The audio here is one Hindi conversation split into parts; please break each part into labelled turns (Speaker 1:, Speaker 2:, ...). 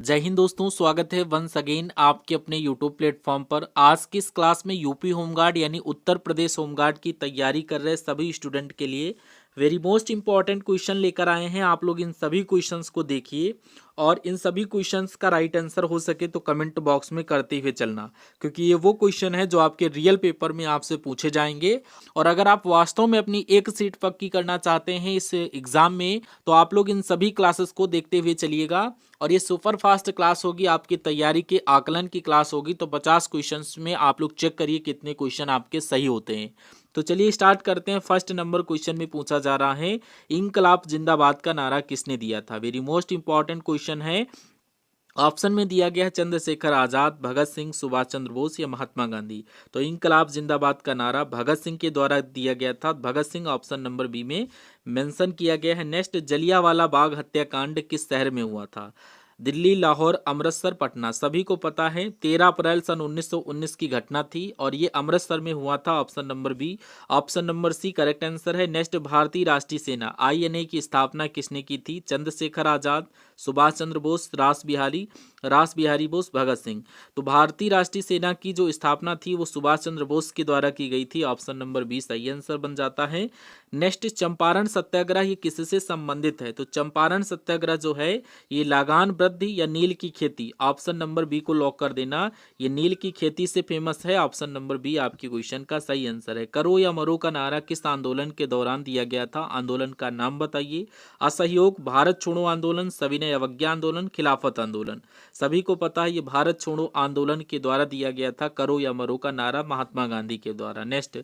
Speaker 1: जय हिंद दोस्तों, स्वागत है वंस अगेन आपके अपने यूट्यूब प्लेटफॉर्म पर। आज की इस क्लास में यूपी होमगार्ड यानी उत्तर प्रदेश होमगार्ड की तैयारी कर रहे सभी स्टूडेंट के लिए वेरी मोस्ट इंपॉर्टेंट क्वेश्चन लेकर आए हैं। आप लोग इन सभी क्वेश्चंस को देखिए और इन सभी क्वेश्चंस का राइट आंसर हो सके तो कमेंट बॉक्स में करते हुए चलना, क्योंकि ये वो क्वेश्चन है जो आपके रियल पेपर में आपसे पूछे जाएंगे। और अगर आप वास्तव में अपनी एक सीट पक्की करना चाहते हैं इस एग्जाम में, तो आप लोग इन सभी क्लासेस को देखते हुए चलिएगा। और ये सुपर फास्ट क्लास होगी, आपकी तैयारी के आकलन की क्लास होगी। तो 50 क्वेश्चंस में आप लोग चेक करिए कितने क्वेश्चन आपके सही होते हैं। तो चलिए स्टार्ट करते हैं। फर्स्ट नंबर क्वेश्चन में पूछा जा रहा है, इंकलाब जिंदाबाद का नारा किसने दिया था। वेरी मोस्ट इंपॉर्टेंट क्वेश्चन है। ऑप्शन में दिया गया है चंद्रशेखर आजाद, भगत सिंह, सुभाष चंद्र बोस या महात्मा गांधी। तो इंकलाब जिंदाबाद का नारा भगत सिंह के द्वारा दिया गया था। Bhagat Singh option number B में मेंशन किया गया है। नेक्स्ट, जलियांवाला बाग हत्याकांड किस शहर में हुआ था। दिल्ली, लाहौर, अमृतसर, पटना। सभी को पता है 13 अप्रैल सन 1919 की घटना थी और ये अमृतसर में हुआ था। Option number B. Option number C correct answer है। नेक्स्ट, भारतीय राष्ट्रीय सेना आईएनए की स्थापना किसने की थी। चंद्रशेखर आजाद, सुभाष चंद्र बोस, रास बिहारी बोस, भगत सिंह। तो भारतीय राष्ट्रीय सेना की जो स्थापना थी वो सुभाष चंद्र बोस के द्वारा की गई थी। ऑप्शन नंबर बी सही आंसर बन जाता है। नेक्स्ट, चंपारण सत्याग्रह ये किससे संबंधित है। तो चंपारण सत्याग्रह जो है ये लागान वृद्धि या नील की खेती। ऑप्शन नंबर बी को लॉक कर देना, ये नील की खेती से फेमस है। ऑप्शन नंबर बी आपके क्वेश्चन का सही आंसर है। करो या मरो का नारा किस आंदोलन के दौरान दिया गया था। आंदोलन का नाम बताइए। असहयोग, भारत छोड़ो आंदोलन, सविनय अवज्ञा आंदोलन, खिलाफत आंदोलन। सभी को पता है ये भारत छोड़ो आंदोलन के द्वारा दिया गया था। करो या मरो का नारा महात्मा गांधी के द्वारा। नेक्स्ट,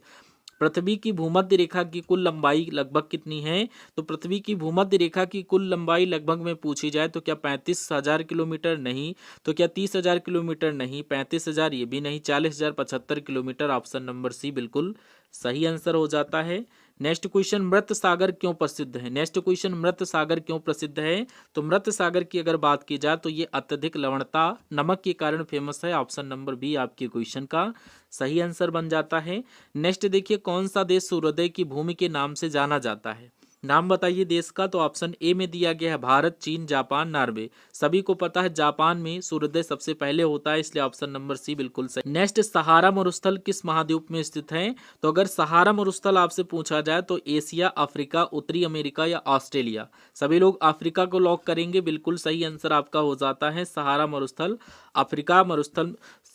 Speaker 1: पृथ्वी की भूमध्य रेखा की कुल लंबाई लगभग कितनी है। तो पृथ्वी की भूमध्य रेखा की कुल लंबाई लगभग में पूछी जाए तो क्या 35,000 किलोमीटर, नहीं। तो क्या 30,000 किलोमीटर, नहीं। 35,000 ये भी नहीं। 40,000 75 किलोमीटर। ऑप्शन नंबर सी बिल्कुल सही आंसर हो जाता है। नेक्स्ट क्वेश्चन, मृत सागर क्यों प्रसिद्ध है। नेक्स्ट क्वेश्चन, मृत सागर क्यों प्रसिद्ध है। तो मृत सागर की अगर बात की जाए तो ये अत्यधिक लवणता नमक के कारण फेमस है। ऑप्शन नंबर बी आपके क्वेश्चन का सही आंसर बन जाता है। नेक्स्ट देखिए, कौन सा देश सूर्योदय की भूमि के नाम से जाना जाता है। नाम बताइए देश का। तो ऑप्शन ए में दिया गया है भारत, चीन, जापान, नॉर्वे। सभी को पता है जापान में सूर्योदय सबसे पहले होता है, इसलिए ऑप्शन नंबर सी बिल्कुल सही। नेक्स्ट, सहारा मरुस्थल किस महाद्वीप में स्थित है। तो अगर सहारा मरुस्थल आपसे पूछा जाए तो एशिया, अफ्रीका, उत्तरी अमेरिका या ऑस्ट्रेलिया। सभी लोग अफ्रीका को लॉक करेंगे, बिल्कुल सही आंसर आपका हो जाता है। सहारा मरुस्थल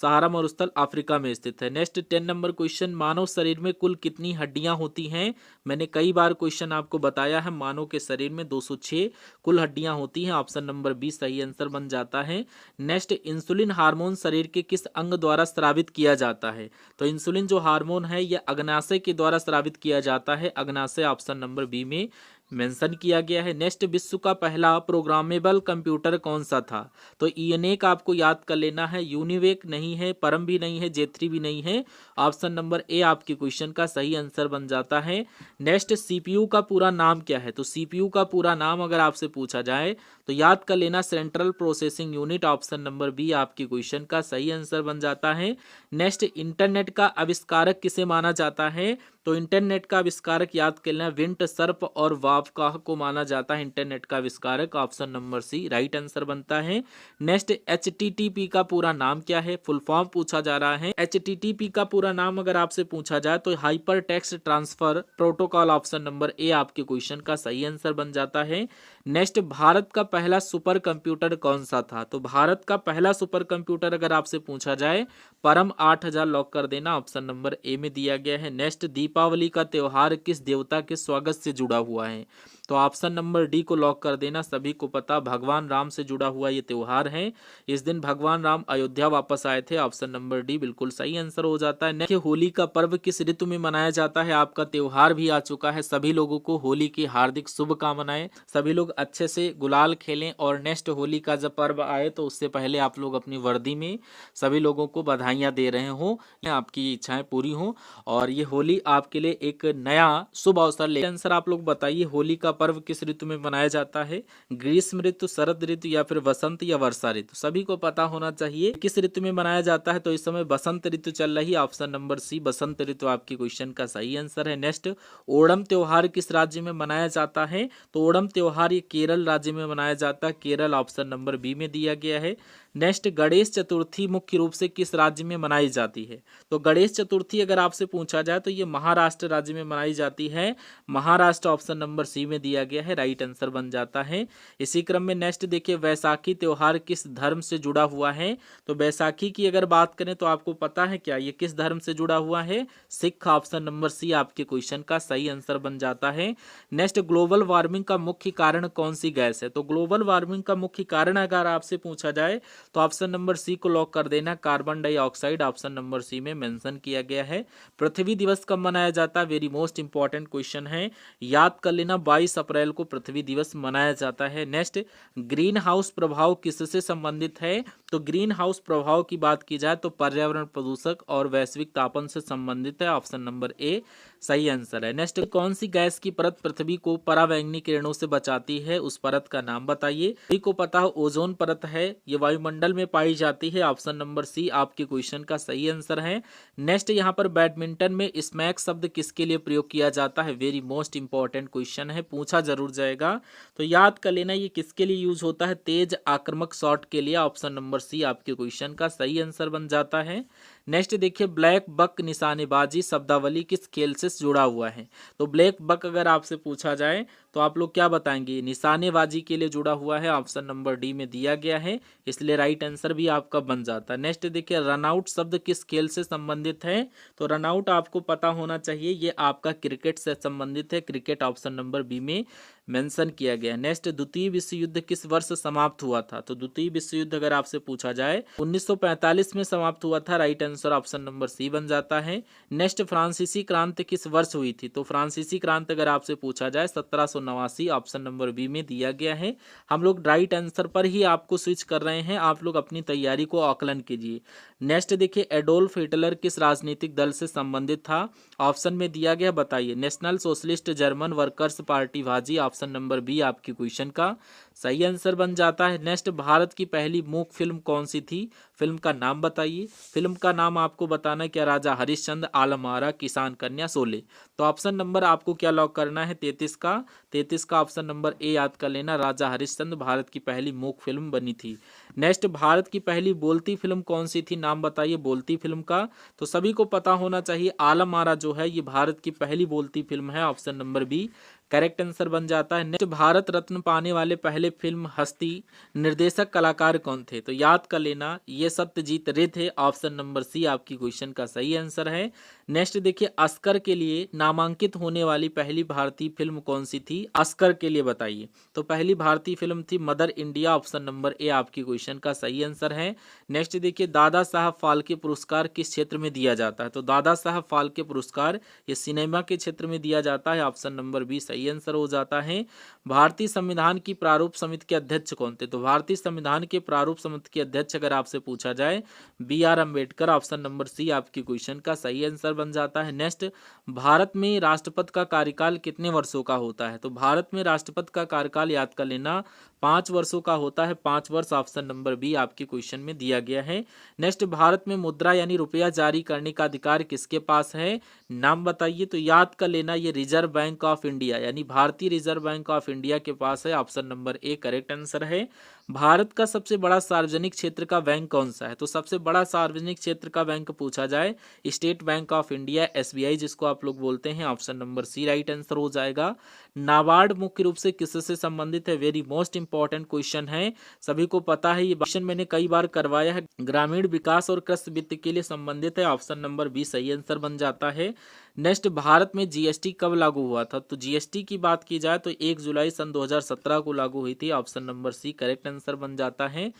Speaker 1: सहारा मरुस्थल अफ्रीका में स्थित है। नेक्स्ट 10 नंबर क्वेश्चन, मानव शरीर में कुल कितनी हड्डियां होती हैं। मैंने कई बार क्वेश्चन आपको बताया है, मानव के शरीर में 206 कुल हड्डियां होती हैं। ऑप्शन नंबर बी सही आंसर बन जाता है। नेक्स्ट, इंसुलिन हार्मोन शरीर के किस अंग द्वारा स्रावित किया जाता है। तो इंसुलिन जो हार्मोन है यह अग्नाशय के द्वारा स्रावित किया जाता है। अग्नाशय ऑप्शन नंबर बी में मेंशन किया गया है। नेक्स्ट, विश्व का पहला प्रोग्रामेबल कंप्यूटर कौन सा था। तो ईएनएक आपको याद कर लेना है। यूनिवेक नहीं है, परम भी नहीं है, जेथरी भी नहीं है। ऑप्शन नंबर ए आपके क्वेश्चन का सही आंसर बन जाता है। नेक्स्ट, सीपीयू का पूरा नाम क्या है। तो सीपीयू का पूरा नाम अगर आपसे पूछा जाए तो याद कर लेना, central processing unit. Option number B आपके क्वेश्चन का सही आंसर बन जाता है। नेक्स्ट, इंटरनेट का आविष्कारक किसे माना जाता है। तो इंटरनेट का आविष्कारक याद कर लेना, विंट, सर्प और वावकाह को माना जाता है इंटरनेट का आविष्कारक। Option number C right answer बनता है। नेक्स्ट, एचटीटीपी का पूरा नाम क्या है। फुल फॉर्म पूछा जा रहा है। एचटीटीपी का पूरा नाम अगर आपसे पूछा जाए तो hyper text transfer protocol. Option number A आपके क्वेश्चन का सही आंसर बन जाता है। नेक्स्ट, भारत का पहला सुपर कंप्यूटर कौन सा था। तो भारत का पहला सुपर कंप्यूटर अगर आपसे पूछा जाए, परम 8000 लॉक कर देना। ऑप्शन नंबर ए में दिया गया है। नेक्स्ट, दीपावली का त्योहार किस देवता के स्वागत से जुड़ा हुआ है। तो ऑप्शन नंबर डी को लॉक कर देना। सभी को पता भगवान राम से जुड़ा हुआ ये त्योहार है। इस दिन भगवान राम अयोध्या वापस आए थे। ऑप्शन नंबर डी बिल्कुल सही आंसर हो जाता है। देखिए, होली का पर्व किस ऋतु में मनाया जाता है। आपका त्योहार भी आ चुका है। सभी लोगों को होली की हार्दिक शुभकामनाएं। सभी लोग अच्छे से गुलाल खेलें और नेक्स्ट होली का जब पर्व आए तो उससे पहले आप लोग अपनी वर्दी में सभी लोगों को बधाइयां दे रहे हो, आपकी इच्छाएं पूरी हो और ये होली आपके लिए एक नया शुभ अवसर ले। आंसर आप लोग बताइए, होली का पर्व किस ऋतु में मनाया जाता है? ग्रीष्म ऋतु, शरद ऋतु या फिर वसंत या वर्षा ऋतु? सभी को पता होना चाहिए किस ऋतु में मनाया जाता है। तो इस समय बसंत ऋतु चल रही है, ऑप्शन नंबर सी बसंत ऋतु आपकी क्वेश्चन का सही आंसर है। नेक्स्ट, ओणम त्योहार किस राज्य में मनाया जाता है? तो ओणम त्योहार ये केरल राज्य में मनाया जाता है, केरल ऑप्शन नंबर बी में दिया गया है। नेक्स्ट, गणेश चतुर्थी मुख्य रूप से किस राज्य में मनाई जाती है? तो गणेश चतुर्थी अगर आपसे पूछा जाए तो ये महाराष्ट्र राज्य में मनाई जाती है, महाराष्ट्र ऑप्शन नंबर सी में दिया गया है, राइट आंसर बन जाता है। इसी क्रम में नेक्स्ट देखिए, वैसाखी त्योहार किस धर्म से जुड़ा हुआ है? तो वैसाखी की अगर बात करें तो आपको पता है क्या ये किस धर्म से जुड़ा हुआ है? सिख, ऑप्शन नंबर सी आपके क्वेश्चन का सही आंसर बन जाता है। नेक्स्ट, ग्लोबल वार्मिंग का मुख्य कारण कौन सी गैस है? तो ग्लोबल वार्मिंग का मुख्य कारण अगर आपसे पूछा जाए तो ऑप्शन नंबर सी को लॉक कर देना, carbon dioxide option number C में मेंशन किया गया है। पृथ्वी दिवस कब मनाया जाता है? वेरी मोस्ट इंपॉर्टेंट क्वेश्चन है, याद कर लेना, 22 अप्रैल को पृथ्वी दिवस मनाया जाता है। नेक्स्ट, ग्रीन हाउस प्रभाव किससे संबंधित है? तो ग्रीन हाउस प्रभाव की बात की जाए तो पर्यावरण प्रदूषक और वैश्विक तापन से संबंधित है, ऑप्शन नंबर ए सही आंसर है। नेक्स्ट, कौन सी गैस की परत पृथ्वी को परावैंगनी किरणों से बचाती है? उस परत का नाम बताइए। सभी को पता हो ओजोन परत है, ये वायुमंडल में पाई जाती है, ऑप्शन नंबर सी आपके क्वेश्चन का सही आंसर है। नेक्स्ट, यहाँ पर बैडमिंटन में स्मैक शब्द किसके लिए प्रयोग किया जाता है? वेरी मोस्ट इंपॉर्टेंट क्वेश्चन है, पूछा जरूर जाएगा, तो याद कर लेना ये किसके लिए यूज होता है? तेज आक्रामक शॉट के लिए, ऑप्शन नंबर सी आपके क्वेश्चन का सही आंसर बन जाता है। नेक्स्ट देखिए, ब्लैक बक निशानेबाजी शब्दावली किस खेल से जुड़ा हुआ है? तो ब्लैक बक अगर आपसे पूछा जाए तो आप लोग क्या बताएंगे? निशानेबाजी के लिए जुड़ा हुआ है, ऑप्शन नंबर डी में दिया गया है, इसलिए राइट आंसर भी आपका बन जाता है। नेक्स्ट देखिए, रनआउट शब्द किस खेल से संबंधित है? तो रनआउट आपको पता होना चाहिए, ये आपका क्रिकेट से संबंधित है, क्रिकेट ऑप्शन नंबर बी में मेंशन किया गया है। नेक्स्ट, द्वितीय विश्व युद्ध किस वर्ष समाप्त हुआ था? तो द्वितीय विश्व युद्ध अगर आपसे पूछा जाए 1945 में समाप्त हुआ था, right answer option number C बन जाता है। नेक्स्ट, फ्रांसीसी क्रांति किस वर्ष हुई थी? तो फ्रांसीसी क्रांति अगर आपसे पूछा जाए 1789, ऑप्शन नंबर बी में दिया गया है। हम लोग राइट आंसर पर ही आपको स्विच कर रहे हैं, आप लोग अपनी तैयारी को आकलन कीजिए। नेक्स्ट देखिए, एडोल्फ हिटलर किस राजनीतिक दल से संबंधित था? ऑप्शन में दिया गया, बताइए। National socialist German workers party भाजी, ऑप्शन नंबर बी आपकी क्वेश्चन का सही आंसर बन जाता है। नेक्स्ट, भारत की पहली मूक फिल्म कौन सी थी? फिल्म का नाम बताइए। फिल्म का नाम आपको बताना है, क्या राजा हरिश्चंद्र, आलम आरा, किसान कन्या, शोले? तो ऑप्शन नंबर आपको क्या लॉक करना है? 33 का ऑप्शन नंबर ए याद कर लेना, राजा हरिश्चंद्र भारत की पहली मूक फिल्म बनी थी। नेक्स्ट, भारत की पहली बोलती फिल्म कौन सी थी? नाम बताइए बोलती फिल्म का। तो सभी को पता होना चाहिए, आलम आरा जो है ये भारत की पहली बोलती फिल्म है, option number B correct answer बन जाता है। नेक्स्ट, भारत रत्न पाने वाले पहले फिल्म हस्ती निर्देशक कलाकार कौन थे? तो याद कर लेना, ये सत्यजीत रे थे, ऑप्शन नंबर सी आपकी क्वेश्चन का सही आंसर है। नेक्स्ट देखिए, ऑस्कर के लिए नामांकित होने वाली पहली भारतीय फिल्म कौन सी थी? ऑस्कर के लिए बताइए। तो पहली भारतीय फिल्म थी mother India, option number A आपकी क्वेश्चन का सही आंसर है। नेक्स्ट देखिए, दादा साहब फाल्के पुरस्कार किस क्षेत्र में दिया जाता है? तो दादा साहब फाल्के पुरस्कार ये सिनेमा के क्षेत्र में दिया जाता है, ऑप्शन नंबर बी सही आंसर हो जाता है। भारतीय संविधान की प्रारूप समिति के अध्यक्ष कौन थे? तो भारतीय संविधान के प्रारूप समिति के अध्यक्ष अगर आपसे पूछा जाए B R Ambedkar, option number C आपकी क्वेश्चन का सही आंसर बन जाता है। नेक्स्ट, भारत में राष्ट्रपति का कार्यकाल कितने वर्षों का होता है? तो भारत में राष्ट्रपति का कार्यकाल याद कर लेना 5 वर्षों का होता है, 5 वर्ष ऑप्शन नंबर बी आपके क्वेश्चन में दिया गया है। नेक्स्ट, भारत में मुद्रा यानी रुपया जारी करने का अधिकार किसके पास है? नाम बताइए। तो याद कर लेना, ये रिजर्व बैंक ऑफ इंडिया यानी भारतीय रिजर्व बैंक ऑफ इंडिया के पास है, option number A correct answer है। भारत का सबसे बड़ा सार्वजनिक क्षेत्र का बैंक कौन सा है? तो सबसे बड़ा सार्वजनिक क्षेत्र का बैंक पूछा जाए State Bank of India, SBI जिसको आप लोग बोलते हैं, option number C right answer हो जाएगा। नाबार्ड मुख्य रूप से किससे संबंधित है? वेरी मोस्ट इंपॉर्टेंट क्वेश्चन है, सभी को पता है, ये क्वेश्चन मैंने कई बार करवाया है, ग्रामीण विकास और कृषि वित्त के लिए संबंधित है, ऑप्शन नंबर बी सही आंसर बन जाता है। नेक्स्ट, भारत में जीएसटी कब लागू हुआ था? तो जीएसटी की बात की जाए तो 1 जुलाई सन 2017 को लागू हुई थी, option number C correct answer बन जाता है।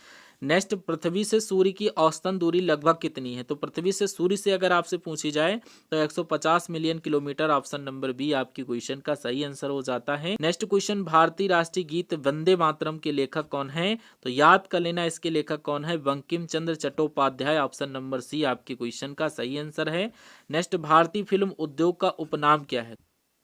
Speaker 1: नेक्स्ट, पृथ्वी से सूर्य की औसतन दूरी लगभग कितनी है? तो पृथ्वी से सूर्य से अगर आपसे पूछी जाए तो 150 million kilometre, option number B आपकी क्वेश्चन का सही आंसर हो जाता है। नेक्स्ट क्वेश्चन, भारतीय राष्ट्रीय गीत वंदे मातरम के लेखक कौन है? तो याद कर लेना इसके लेखक कौन है, Bankim Chandra Chattopadhyay, option number C आपकी क्वेश्चन का सही आंसर है। नेक्स्ट, भारतीय फिल्म उद्योग का उपनाम क्या है?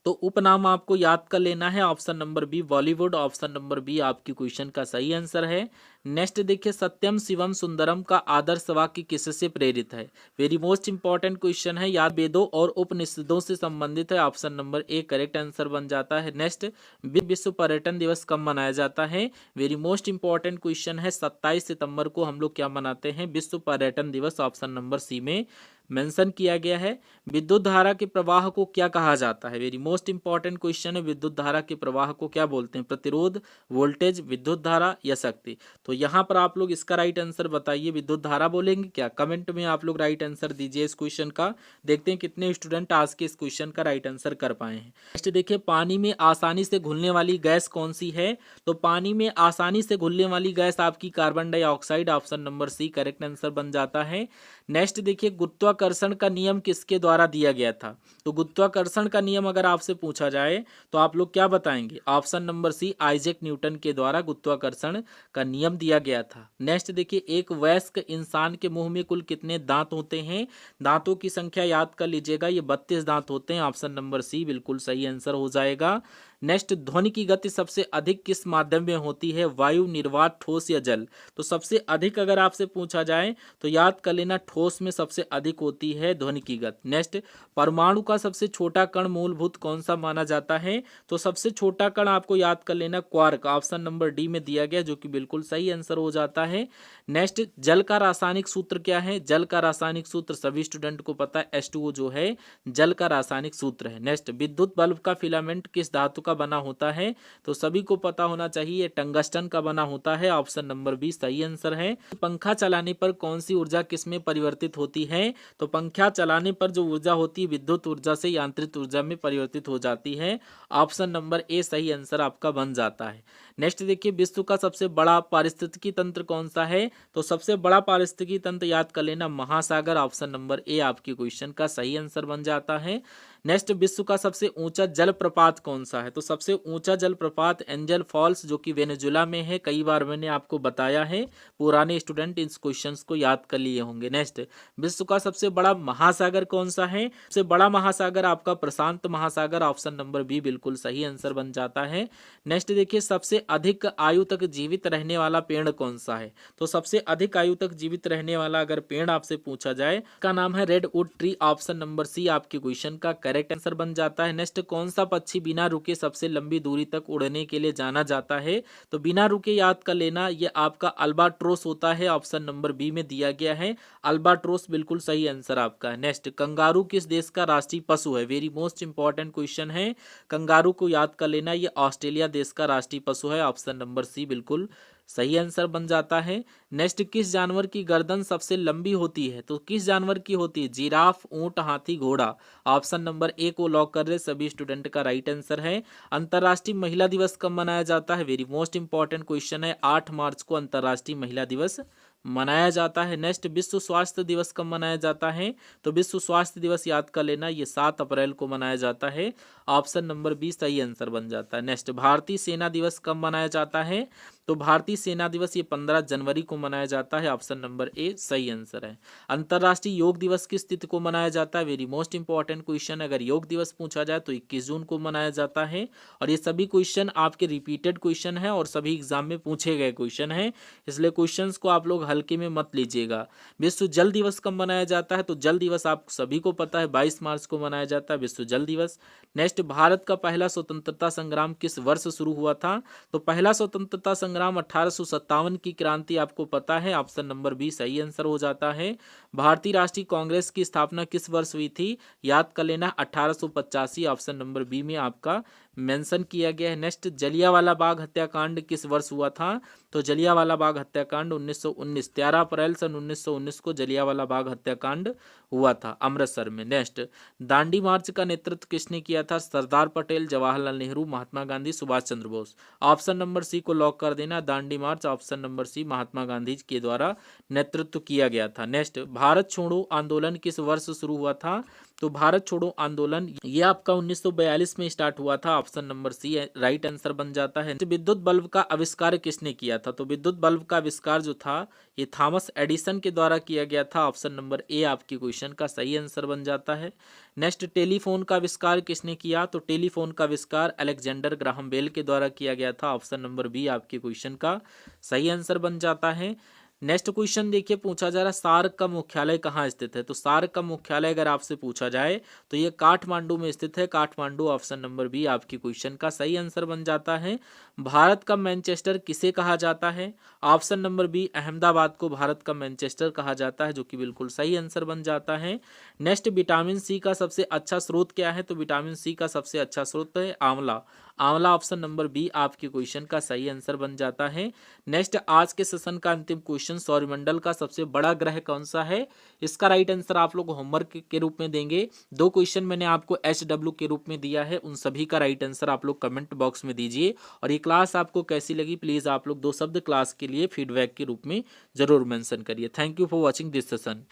Speaker 1: तो उपनाम आपको याद कर लेना है। Option number B Bollywood, option number B आपकी क्वेश्चन का सही आंसर है। नेक्स्ट देखिए, सत्यम शिवम सुंदरम का आदर्श वाक्य किससे प्रेरित है? वेरी मोस्ट इंपॉर्टेंट क्वेश्चन है, याद वेदों और उपनिषदों से संबंधित है। Option number A correct answer बन जाता है। नेक्स्ट, विश्व पर्यटन दिवस कब मनाया जाता है? वेरी मोस्ट इंपॉर्टेंट क्वेश्चन है, 27 सितंबर को हम लोग क्या मनाते हैं? विश्व पर्यटन दिवस। ऑप्शन नंबर सी में मेंशन किया गया है। विद्युत धारा के प्रवाह को क्या कहा जाता है? वेरी मोस्ट इंपॉर्टेंट क्वेश्चन है, विद्युत धारा के प्रवाह को क्या बोलते हैं? प्रतिरोध, वोल्टेज, विद्युत धारा या शक्ति? तो यहाँ पर आप लोग इसका राइट आंसर बताइए। विद्युत धारा बोलेंगे क्या? कमेंट में आप लोग राइट आंसर दीजिए इस क्वेश्चन का। देखते हैं कितने स्टूडेंट आज के इस क्वेश्चन का राइट आंसर कर पाए हैं। नेक्स्ट देखिए, पानी में आसानी से घुलने वाली गैस कौन सी है? तो पानी में आसानी से घुलने वाली गैस आपकी carbon dioxide. Option number C correct answer बन जाता है। नेक्स्ट देखिए, गुरुत्वाकर्षण का नियम किसके द्वारा दिया गया था? तो गुरुत्वाकर्षण का नियम अगर आपसे पूछा जाए तो आप लोग क्या बताएंगे? Option number C Isaac Newton के द्वारा गुरुत्वाकर्षण का नियम दिया गया था। नेक्स्ट देखिए, एक वयस्क इंसान के मुंह में कुल कितने दांत होते हैं? दांतों की संख्या याद कर लीजिएगा, ये 32 दांत होते हैं। ऑप्शन नंबर सी बिल्कुल सही आंसर हो जाएगा। नेक्स्ट, ध्वनि की गति सबसे अधिक किस माध्यम में होती है? वायु, निर्वात, ठोस या जल? तो सबसे अधिक अगर आपसे पूछा जाए तो याद कर लेना, ठोस में सबसे अधिक होती है ध्वनि की गति। नेक्स्ट, परमाणु का सबसे छोटा कण मूलभूत कौन सा माना जाता है? तो सबसे छोटा कण आपको याद कर लेना क्वार्क। ऑप्शन नंबर डी में दिया गया, जो कि बिल्कुल सही आंसर हो जाता है। नेक्स्ट, जल का रासायनिक सूत्र क्या है? जल का रासायनिक सूत्र सभी स्टूडेंट को पता है, H2O जो है जल का रासायनिक सूत्र है। नेक्स्ट, विद्युत बल्ब का फिलामेंट किस धातु का बना होता है? तो सभी को पता होना चाहिए, टंगस्टन का बना होता है। ऑप्शन नंबर बी सही आंसर है। पंखा चलाने पर कौन सी ऊर्जा किसमें परिवर्तित होती है? तो पंखा चलाने पर जो ऊर्जा होती है विद्युत ऊर्जा से यांत्रिक ऊर्जा में परिवर्तित हो जाती है। ऑप्शन नंबर ए सही आंसर आपका बन जाता है। नेक्स्ट देखिए, विश्व का सबसे बड़ा पारिस्थितिकी तंत्र कौन सा है? तो सबसे बड़ा पारिस्थितिकी तंत्र याद कर लेना महासागर। ऑप्शन नंबर ए आपकी क्वेश्चन का सही आंसर बन जाता है। नेक्स्ट, विश्व का सबसे ऊंचा जलप्रपात कौन सा है? तो सबसे ऊंचा जलप्रपात एंजल फॉल्स, जो कि वेनेजुला में है। कई बार मैंने आपको बताया है, पुराने स्टूडेंट इस क्वेश्चंस को याद कर लिए होंगे। नेक्स्ट, विश्व का सबसे बड़ा महासागर कौन सा है? सबसे बड़ा महासागर आपका प्रशांत महासागर। ऑप्शन नंबर बी बिल्कुल सही आंसर बन जाता है। नेक्स्ट देखिए, सबसे अधिक आयु तक जीवित रहने वाला पेड़ कौन सा है? तो सबसे अधिक आयु तक जीवित रहने वाला अगर पेड़ आपसे पूछा जाए, का नाम है redwood tree. Option number C आपकी क्वेश्चन का करेक्ट आंसर बन जाता है। नेक्स्ट, कौन सा पक्षी बिना रुके सबसे लंबी दूरी तक उड़ने के लिए जाना जाता है? तो बिना रुके याद कर लेना, ये आपका अल्बाट्रोस होता है। ऑप्शन नंबर बी में दिया गया है, अल्बाट्रोस बिल्कुल सही आंसर आपका है। नेक्स्ट, कंगारू किस देश का राष्ट्रीय पशु है? वेरी मोस्ट इंपॉर्टेंट क्वेश्चन है, कंगारू को याद कर लेना, ये ऑस्ट्रेलिया देश का राष्ट्रीय पशु है। ऑप्शन नंबर सी बिल्कुल सही आंसर बन जाता है। नेक्स्ट, किस जानवर की गर्दन सबसे लंबी होती है? तो किस जानवर की होती है? जिराफ, ऊंट, हाथी, घोड़ा? ऑप्शन नंबर ए को लॉक कर रहे सभी स्टूडेंट का राइट आंसर है। अंतर्राष्ट्रीय महिला दिवस कब मनाया जाता है? वेरी मोस्ट इंपॉर्टेंट क्वेश्चन है, 8 मार्च को अंतर्राष्ट्रीय महिला दिवस मनाया जाता है। नेक्स्ट, विश्व स्वास्थ्य दिवस कब मनाया जाता है? तो विश्व स्वास्थ्य दिवस याद कर लेना, ये 7 अप्रैल को मनाया जाता है। ऑप्शन नंबर बी सही आंसर बन जाता है। नेक्स्ट, भारतीय सेना दिवस कब मनाया जाता है? तो भारतीय सेना दिवस ये 15 जनवरी को मनाया जाता है। ऑप्शन नंबर ए सही आंसर है। अंतर्राष्ट्रीय योग दिवस किस तिथि को मनाया जाता है? वेरी मोस्ट इंपॉर्टेंट क्वेश्चन, अगर योग दिवस पूछा जाए तो 21 जून को मनाया जाता है। और ये सभी क्वेश्चन आपके रिपीटेड क्वेश्चन है और सभी एग्जाम में पूछे गए क्वेश्चन है, इसलिए क्वेश्चंस को आप लोग हल्के में मत लीजिएगा। विश्व जल दिवस कब मनाया जाता है? तो जल दिवस आप सभी को पता है, 22 मार्च को मनाया जाता है विश्व जल दिवस। नेक्स्ट, भारत का पहला स्वतंत्रता संग्राम किस वर्ष शुरू हुआ था? तो पहला स्वतंत्रता संग्राम 1857 की क्रांति आपको पता है। ऑप्शन नंबर बी सही आंसर हो जाता है। भारतीय राष्ट्रीय कांग्रेस की स्थापना किस वर्ष हुई थी? याद कर लेना, 1885। ऑप्शन नंबर बी में आपका मेंशन किया गया है। नेक्स्ट, जलियांवाला बाग हत्याकांड किस वर्ष हुआ था? तो जलियांवाला बाग हत्याकांड 1919, 13 अप्रैल सन 1919 को जलियांवाला बाग हत्याकांड हुआ था अमृतसर में। नेक्स्ट, दांडी मार्च का नेतृत्व किसने किया था? सरदार पटेल, जवाहरलाल नेहरू, महात्मा गांधी, सुभाष चंद्र बोस? ऑप्शन नंबर सी को लॉक कर देना, दांडी मार्च ऑप्शन नंबर सी महात्मा गांधी के द्वारा नेतृत्व किया गया था। नेक्स्ट, भारत छोड़ो आंदोलन किस वर्ष शुरू हुआ था? तो भारत छोड़ो आंदोलन ये आपका 1942 में स्टार्ट हुआ था, option number C right answer बन जाता है। विद्युत बल्ब का आविष्कार किसने किया था? तो विद्युत बल्ब का आविष्कार जो था ये थॉमस एडिसन के द्वारा किया गया था, ऑप्शन नंबर ए आपके क्वेश्चन का सही आंसर बन जाता है। नेक्स्ट, टेलीफोन का आविष्कार किसने किया? तो टेलीफोन का आविष्कार अलेक्जेंडर ग्राहम बेल के द्वारा किया गया था, ऑप्शन नंबर बी आपके क्वेश्चन का सही आंसर बन जाता है। नेक्स्ट क्वेश्चन देखिए, पूछा जा रहा है सार्क का मुख्यालय कहाँ स्थित है? तो सार्क का मुख्यालय अगर आपसे पूछा जाए तो ये काठमांडू में स्थित है, काठमांडू ऑप्शन नंबर बी आपके क्वेश्चन का सही आंसर बन जाता है। भारत का मैनचेस्टर किसे कहा जाता है? ऑप्शन नंबर बी अहमदाबाद को भारत का मैनचेस्टर कहा जाता है, जो कि बिल्कुल सही आंसर बन जाता है। नेक्स्ट, विटामिन सी का सबसे अच्छा स्रोत क्या है? तो विटामिन सी का सबसे अच्छा स्रोत है आंवला, आंवला ऑप्शन नंबर बी आपके क्वेश्चन का सही आंसर बन जाता है। नेक्स्ट, आज के सेशन का अंतिम क्वेश्चन, सौरमंडल का सबसे बड़ा ग्रह कौन सा है? इसका राइट आंसर आप लोग होमवर्क के रूप में देंगे। 2 क्वेश्चन मैंने आपको HW के रूप में दिया है, उन सभी का राइट आंसर आप लोग कमेंट बॉक्स में दीजिए। और ये क्लास आपको कैसी लगी प्लीज आप लोग 2 शब्द क्लास के लिए फीडबैक के रूप में जरूर मेंशन करिए। Thank you for watching this session.